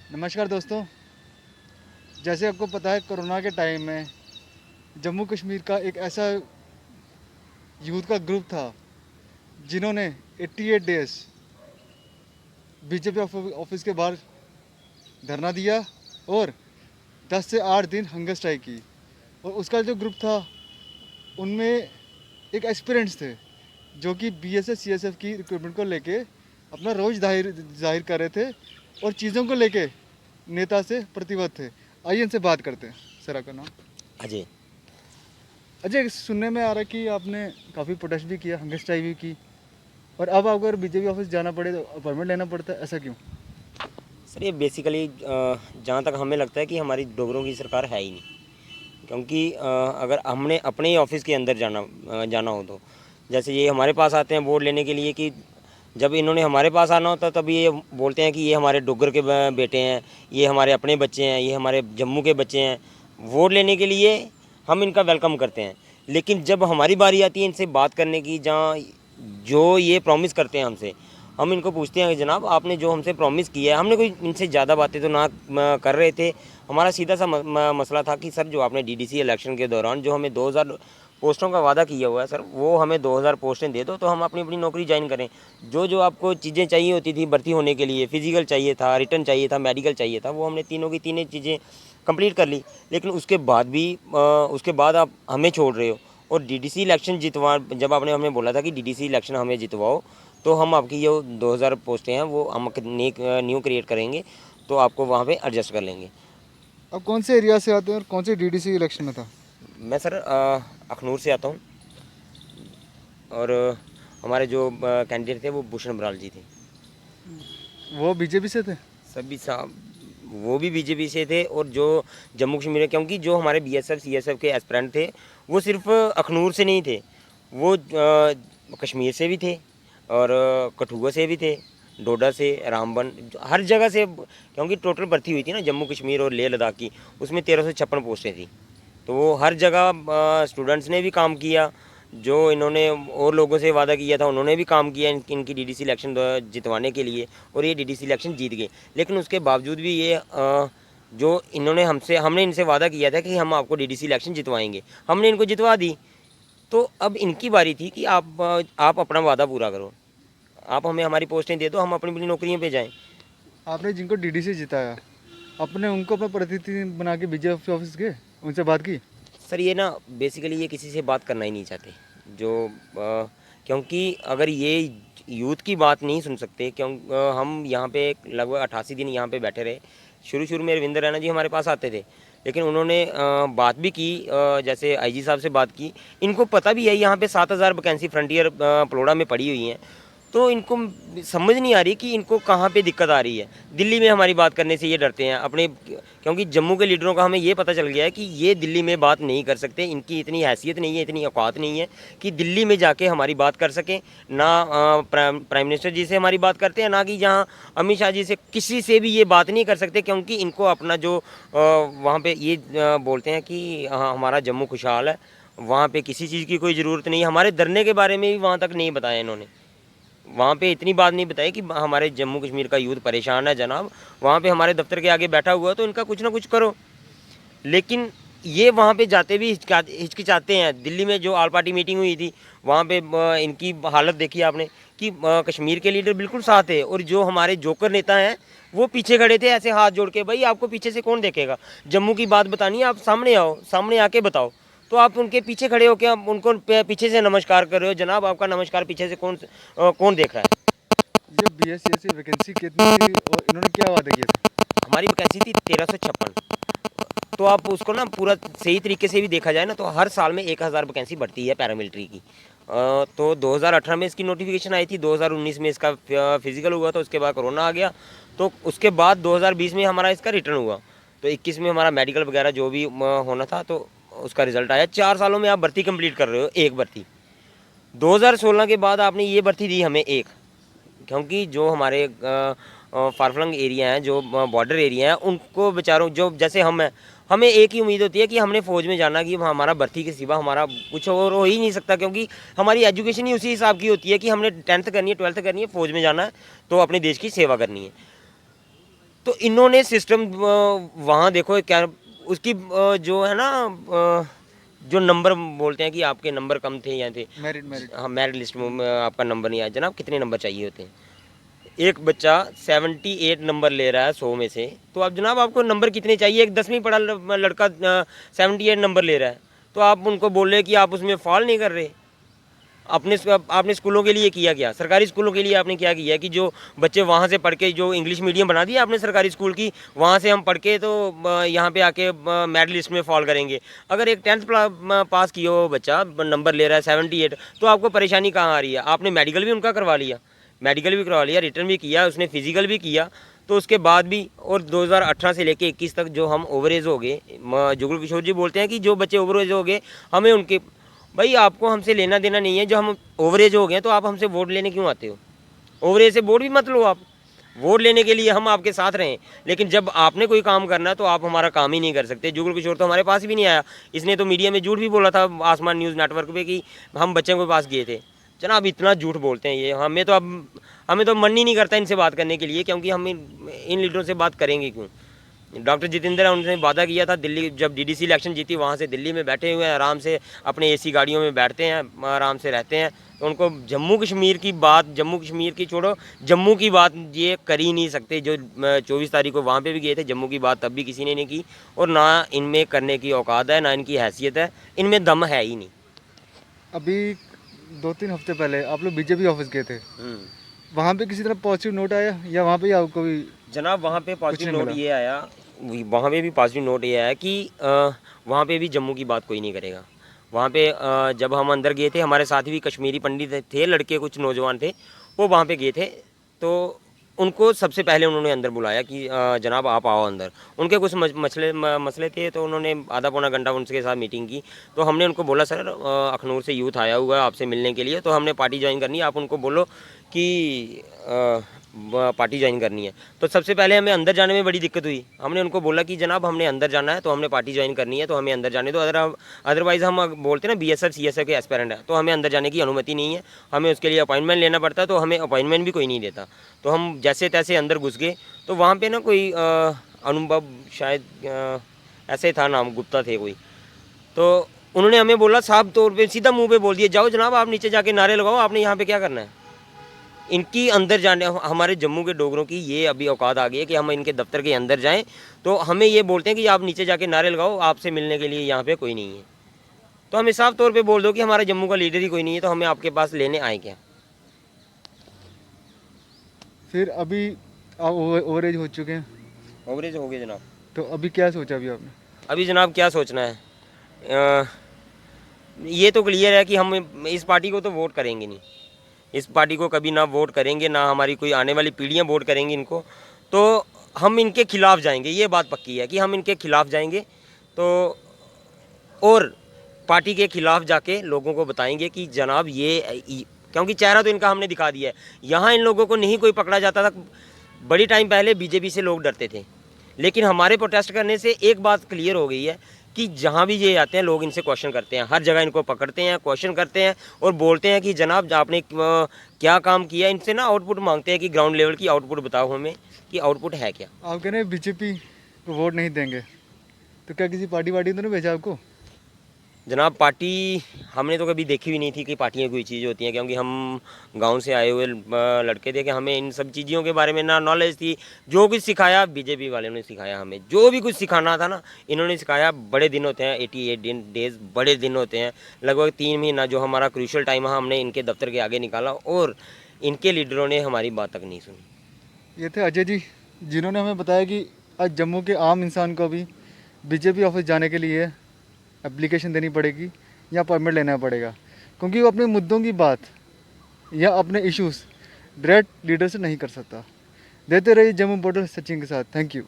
नमस्कार दोस्तों। जैसे आपको पता है कोरोना के टाइम में जम्मू कश्मीर का एक ऐसा यूथ का ग्रुप था जिन्होंने 88 डेज बीजेपी ऑफिस के बाहर धरना दिया और 10 से 8 दिन हंगर स्ट्राइक की। और उसका जो ग्रुप था उनमें एक एस्पिरेंट्स थे जो कि बीएसएफ सीएसएफ की रिक्रूटमेंट को लेके अपना रोज जाहिर जाहिर कर रहे थे और चीज़ों को लेके नेता से प्रतिबद्ध थे। आइए इनसे बात करते हैं। सर आपका नाम? अजय। अजय, सुनने में आ रहा है कि आपने काफ़ी प्रोटेस्ट भी किया, हंगर स्ट्राइक भी की और अब अगर बीजेपी ऑफिस जाना पड़े तो अपॉइंटमेंट लेना पड़ता है, ऐसा क्यों? सर ये बेसिकली जहाँ तक हमें लगता है कि हमारी डोगरों की सरकार है ही नहीं, क्योंकि अगर हमने अपने ही ऑफिस के अंदर जाना हो तो जैसे ये हमारे पास आते हैं वोट लेने के लिए, कि जब इन्होंने हमारे पास आना होता तब ये बोलते हैं कि ये हमारे डोगर के बेटे हैं, ये हमारे अपने बच्चे हैं, ये हमारे जम्मू के बच्चे हैं। वोट लेने के लिए हम इनका वेलकम करते हैं, लेकिन जब हमारी बारी आती है इनसे बात करने की, जहाँ जो ये प्रॉमिस करते हैं हमसे, हम इनको पूछते हैं कि जनाब आपने जो हमसे प्रॉमिस किया है, हमने कोई इनसे ज़्यादा बातें तो ना कर रहे थे। हमारा सीधा सा मसला था कि सर जो आपने डीडीसी इलेक्शन के दौरान जो हमें 2000 पोस्टों का वादा किया हुआ है सर, वो हमें 2000 पोस्टें दे दो तो हम अपनी अपनी नौकरी ज्वाइन करें। जो जो आपको चीज़ें चाहिए होती थी भर्ती होने के लिए, फिजिकल चाहिए था, रिटर्न चाहिए था, मेडिकल चाहिए था, वो हमने तीनों की तीनों चीज़ें कंप्लीट कर ली। लेकिन उसके बाद आप हमें छोड़ रहे हो। और डीडीसी इलेक्शन जितवा, जब आपने हमें बोला था कि डीडीसी इलेक्शन हमें जितवाओ तो हम आपकी जो 2000 पोस्टें हैं वो हम न्यू क्रिएट करेंगे, तो आपको वहाँ पे एडजस्ट कर लेंगे। अब कौन से एरिया से आते हैं और कौन से डीडीसी इलेक्शन में था? मैं सर अखनूर से आता हूँ, और हमारे जो कैंडिडेट थे वो भूषण बराल जी थे। वो बीजेपी से थे? सभी साहब वो भी बीजेपी से थे, और जो जम्मू कश्मीर में, क्योंकि जो हमारे बीएसएफ सीएसएफ के एस्पिरेंट थे वो सिर्फ अखनूर से नहीं थे, वो कश्मीर से भी थे, और कठुआ से भी थे, डोडा से, रामबन, हर जगह से। क्योंकि टोटल भर्ती हुई थी ना जम्मू कश्मीर और लेह लद्दाख की, उसमें 1356 पोस्टें थी। तो वो हर जगह स्टूडेंट्स ने भी काम किया, जो इन्होंने और लोगों से वादा किया था उन्होंने भी काम किया इनकी डीडीसी इलेक्शन जितवाने के लिए, और ये डीडीसी इलेक्शन जीत गए। लेकिन उसके बावजूद भी ये जो हमने इनसे वादा किया था कि हम आपको डीडीसी इलेक्शन जितवाएंगे, हमने इनको जितवा दी। तो अब इनकी बारी थी कि आप अपना वादा पूरा करो, आप हमें हमारी पोस्टें दे दो, हम अपनी अपनी नौकरियों पे जाएं। आपने जिनको डीडीसी जिताया आपने उनको अपना प्रतिनिधि बना के बीजेपी ऑफिस गए, उनसे बात की? सर ये ना बेसिकली ये किसी से बात करना ही नहीं चाहते, क्योंकि अगर ये यूथ की बात नहीं सुन सकते, हम यहाँ पे लगभग 88 दिन यहाँ पे बैठे रहे। शुरू में रविंद्र रैना जी हमारे पास आते थे, लेकिन उन्होंने बात भी की, जैसे आईजी साहब से बात की। इनको पता भी है यहाँ पे 7000 वैकेंसी फ्रंटियर पलोड़ा में पड़ी हुई हैं, तो इनको समझ नहीं आ रही कि इनको कहाँ पे दिक्कत आ रही है। दिल्ली में हमारी बात करने से ये डरते हैं अपने, क्योंकि जम्मू के लीडरों का हमें ये पता चल गया है कि ये दिल्ली में बात नहीं कर सकते, इनकी इतनी हैसियत नहीं है, इतनी औकात नहीं है कि दिल्ली में जाके हमारी बात कर सकें। ना प्राइम मिनिस्टर जी से हमारी बात करते हैं, ना कि जहाँ अमित शाह जी से, किसी से भी ये बात नहीं कर सकते, क्योंकि इनको अपना जो वहाँ पर ये बोलते हैं कि हाँ हमारा जम्मू खुशहाल है, वहाँ पर किसी चीज़ की कोई ज़रूरत नहीं है। हमारे धरने के बारे में भी वहाँ तक नहीं बताया इन्होंने, वहाँ पे इतनी बात नहीं बताई कि हमारे जम्मू कश्मीर का यूथ परेशान है जनाब, वहाँ पे हमारे दफ्तर के आगे बैठा हुआ, तो इनका कुछ ना कुछ करो। लेकिन ये वहाँ पे जाते भी हिचकिचाते हैं। दिल्ली में जो ऑल पार्टी मीटिंग हुई थी वहाँ पे इनकी हालत देखी आपने कि कश्मीर के लीडर बिल्कुल साथ है, और जो हमारे जोकर नेता हैं वो पीछे खड़े थे ऐसे हाथ जोड़ के। भाई आपको पीछे से कौन देखेगा, जम्मू की बात बतानी है, आप सामने आओ, सामने आके बताओ। तो आप उनके पीछे खड़े हो के आप उनको पीछे से नमस्कार कर रहे हो। जनाब आपका नमस्कार पीछे से कौन देख रहा है। ये बीएससी से वैकेंसी कितनी थी और इन्होंने क्या वादा किया था? हमारी वैकेंसी थी 1356। तो आप उसको ना पूरा सही तरीके से भी देखा जाए ना, तो हर साल में 1000 वैकेंसी बढ़ती है पैरामिलिट्री की। तो 2018 में इसकी नोटिफिकेशन आई थी, 2019 में इसका फिजिकल हुआ, तो उसके बाद कोरोना आ गया, तो उसके बाद 2020 में हमारा इसका रिटर्न हुआ, तो 21 में हमारा मेडिकल वगैरह जो भी होना था, तो उसका रिजल्ट आया। 4 सालों में आप भर्ती कंप्लीट कर रहे हो, एक भर्ती। 2016 के बाद आपने ये भर्ती दी हमें एक, क्योंकि जो हमारे फारफ्लंग एरिया हैं, जो बॉर्डर एरिया हैं, उनको बेचारों जो जैसे हम हैं, हमें एक ही उम्मीद होती है कि हमने फ़ौज में जाना, कि हमारा भर्ती के सिवा हमारा कुछ और हो ही नहीं सकता, क्योंकि हमारी एजुकेशन ही उसी हिसाब की होती है कि हमने 10th करनी है, 12th करनी है, फ़ौज में जाना है, तो अपने देश की सेवा करनी है। तो इन्होंने सिस्टम वहाँ देखो क्या उसकी जो है ना जो नंबर बोलते हैं कि आपके नंबर कम थे या थे, मेरिट हाँ मेरिट लिस्ट में आपका नंबर नहीं आया। जनाब कितने नंबर चाहिए होते हैं? एक बच्चा 78 नंबर ले रहा है 100 में से, तो आप जनाब आपको नंबर कितने चाहिए? एक 10वीं पढ़ा लड़का 78 नंबर ले रहा है, तो आप उनको बोल रहे कि आप उसमें फॉल नहीं कर रहे। आपने स्कूलों के लिए किया क्या? सरकारी स्कूलों के लिए आपने क्या किया कि जो बच्चे वहाँ से पढ़ के जो इंग्लिश मीडियम बना दिया आपने सरकारी स्कूल की, वहाँ से हम पढ़ के तो यहाँ पे आके मेरिट लिस्ट में फॉल करेंगे। अगर एक 10th पास किया हो बच्चा नंबर ले रहा है 78, तो आपको परेशानी कहाँ आ रही है? आपने मेडिकल भी उनका करवा लिया, मेडिकल भी करवा लिया, रिटर्न भी किया, उसने फिजिकल भी किया, तो उसके बाद भी और 2018 से लेके 21 तक जो हम ओवरेज हो गए, जुगल किशोर जी बोलते हैं कि जो बच्चे ओवरेज हो गए हमें उनके, भाई आपको हमसे लेना देना नहीं है, जो हम ओवरेज हो गए तो आप हमसे वोट लेने क्यों आते हो? ओवरेज से वोट भी मत लो आप, वोट लेने के लिए हम आपके साथ रहें, लेकिन जब आपने कोई काम करना है तो आप हमारा काम ही नहीं कर सकते। जुगल किशोर तो हमारे पास भी नहीं आया, इसने तो मीडिया में झूठ भी बोला था आसमान न्यूज़ नेटवर्क पे कि हम बच्चों के पास गए थे। जनाब इतना झूठ बोलते हैं ये, हमें तो मन ही नहीं करता इनसे बात करने के लिए, क्योंकि हम इन लीडरों से बात करेंगे क्यों? डॉक्टर जितेंद्र उन्होंने वादा किया था, दिल्ली जब डीडीसी इलेक्शन जीती वहाँ से दिल्ली में बैठे हुए हैं, आराम से अपने एसी गाड़ियों में बैठते हैं, आराम से रहते हैं, तो उनको जम्मू कश्मीर की बात, जम्मू कश्मीर की छोड़ो, जम्मू की बात ये कर ही नहीं सकते। जो 24 तारीख को वहाँ पे भी गए थे, जम्मू की बात तब भी किसी ने नहीं की, और ना इनमें करने की औकात है, ना इनकी हैसियत है, इनमें दम है ही नहीं। अभी 2-3 हफ्ते पहले आप लोग बीजेपी ऑफिस गए थे, वहाँ पे किसी तरह पॉजिटिव नोट आया या वहाँ पे आपको भी? जनाब वहाँ पे पॉजिटिव नहीं नोट मिला? ये आया, वहाँ पे भी पॉजिटिव नोट ये आया कि वहाँ पे भी जम्मू की बात कोई नहीं करेगा। वहाँ पे जब हम अंदर गए थे, हमारे साथ भी कश्मीरी पंडित थे, लड़के कुछ नौजवान थे, वो वहाँ पे गए थे, तो उनको सबसे पहले उन्होंने अंदर बुलाया कि जनाब आप आओ अंदर। उनके कुछ मसले थे, तो उन्होंने आधा पौना घंटा उनके साथ मीटिंग की। तो हमने उनको बोला सर अखनूर से यूथ आया हुआ है आपसे मिलने के लिए, तो हमने पार्टी ज्वाइन करनी है, आप उनको बोलो कि पार्टी ज्वाइन करनी है। तो सबसे पहले हमें अंदर जाने में बड़ी दिक्कत हुई। हमने उनको बोला कि जनाब हमने अंदर जाना है, तो हमने पार्टी ज्वाइन करनी है, तो हमें अंदर जाने दो, अदरवाइज़ हम बोलते हैं ना बीएसएफ सीएसएफ के एस्पेरेंट है, तो हमें अंदर जाने की अनुमति नहीं है, हमें उसके लिए अपॉइंटमेंट लेना पड़ता है, तो हमें अपॉइंटमेंट भी कोई नहीं देता। तो हम जैसे तैसे अंदर घुस गए, तो वहाँ पर ना कोई अनुभव शायद ऐसे था नाम, गुप्ता थे कोई, तो उन्होंने हमें बोला साफ तौर पे सीधा मुंह पे बोल दिया, जाओ जनाब आप नीचे जाके नारे लगाओ, आपने यहाँ पे क्या करना है? इनकी अंदर जाने, हमारे जम्मू के डोगरों की ये अभी औकात आ गई है कि हम इनके दफ्तर के अंदर जाएं, तो हमें ये बोलते हैं कि आप नीचे जाके नारे लगाओ, आपसे मिलने के लिए यहाँ पे कोई नहीं है। तो हमें साफ तौर पे बोल दो कि हमारे जम्मू का लीडर ही कोई नहीं है, तो हमें आपके पास लेने आए क्या? फिर अभी आप ओवरेज हो चुके हैं, ओवरेज हो गए जनाब। तो अभी क्या सोचा अभी आपने? अभी जनाब क्या सोचना है, ये तो क्लियर है कि हम इस पार्टी को तो वोट करेंगे नहीं, इस पार्टी को कभी ना वोट करेंगे, ना हमारी कोई आने वाली पीढ़ियाँ वोट करेंगी इनको, तो हम इनके खिलाफ जाएंगे, ये बात पक्की है कि हम इनके खिलाफ जाएंगे। तो और पार्टी के खिलाफ जाके लोगों को बताएंगे कि जनाब क्योंकि चेहरा तो इनका हमने दिखा दिया है, यहाँ इन लोगों को नहीं कोई पकड़ा जाता था। बड़ी टाइम पहले बीजेपी से लोग डरते थे, लेकिन हमारे प्रोटेस्ट करने से एक बात क्लियर हो गई है कि जहाँ भी ये आते हैं लोग इनसे क्वेश्चन करते हैं, हर जगह इनको पकड़ते हैं, क्वेश्चन करते हैं और बोलते हैं कि जनाब आपने क्या काम किया। इनसे ना आउटपुट मांगते हैं कि ग्राउंड लेवल की आउटपुट बताओ हमें कि आउटपुट है क्या। आप कह रहे हैं बीजेपी को वोट नहीं देंगे, तो क्या किसी पार्टी तो नहीं भेजा आपको? जनाब पार्टी हमने तो कभी देखी भी नहीं थी कि पार्टियाँ कोई चीज़ होती हैं, क्योंकि हम गांव से आए हुए लड़के थे कि हमें इन सब चीज़ों के बारे में ना नॉलेज थी। जो कुछ सिखाया बीजेपी वाले ने सिखाया, हमें जो भी कुछ सिखाना था ना इन्होंने सिखाया। बड़े दिन होते हैं, 88 डेज़ बड़े दिन होते हैं, लगभग 3 महीना जो हमारा क्रूशल टाइम है हमने इनके दफ्तर के आगे निकाला, और इनके लीडरों ने हमारी बात तक नहीं सुनी। ये थे अजय जी, जिन्होंने हमें बताया कि आज जम्मू के आम इंसान को भी बीजेपी ऑफिस जाने के लिए एप्लीकेशन देनी पड़ेगी या परमिट लेना पड़ेगा, क्योंकि वो अपने मुद्दों की बात या अपने इश्यूज़ डायरेक्ट लीडर से नहीं कर सकता। देते रहिए जम्मू पोर्टल सचिन के साथ। Thank you.